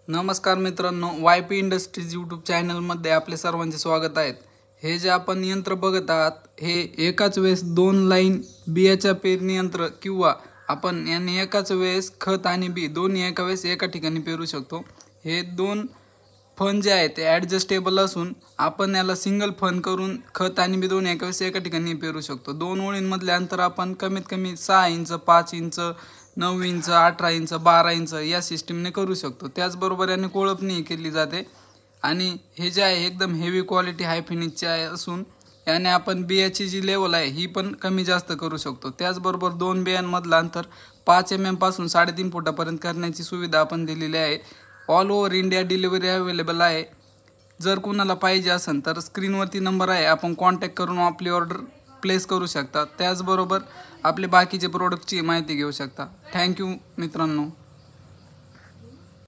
नमस्कार मित्रांनो, YP industries YouTube चॅनलमध्ये आपले सर्वांचे स्वागत आहे। हे जे आपण यंत्र बघत आहात हे एकाच वेळेस 2 लाईन बियाच्या पेरणी यंत्र किंवा आपण याने एकाच वेळेस खत आणि बी दोन्ही एका वेळेस एका ठिकाणी पेरू शकतो। हे 2 फन जे आहेत ते ॲडजस्टेबल असून आपण याला सिंगल फन करून खत आणि बी दोन्ही एका वेळेस एका ठिकाणी पेरू शकतो। 2 ओळींमधले अंतर आपण कमीत कमी 6 inch, 5 inch, 9 inch, 18 inch, 12 inch या सिस्टीमने करू शकतो। त्याचबरोबर याने कोळपणी केली जाते आणि हे जे आहे एकदम हेवी क्वालिटी हाय फिनिशचे आहे असून याने आपण बियाची जी लेवल आहे ही पण कमी जास्त करू शकतो। त्याचबरोबर 2 बियांमधलं अंतर 5 mm पासून 3.5 फुटापर्यंत करण्याची सुविधा आपण दिलेली आहे। All over India delivery available आहे। जर कोणाला पाहिजे असेल तर स्क्रीनवरती नंबर आहे, आपण कॉन्टॅक्ट करून आपली ऑर्डर प्लेस करू शकता। त्याचबरोबर आपले बाकीचे प्रोडक्टची माहिती घेऊ शकता। थँक्यू मित्रांनो।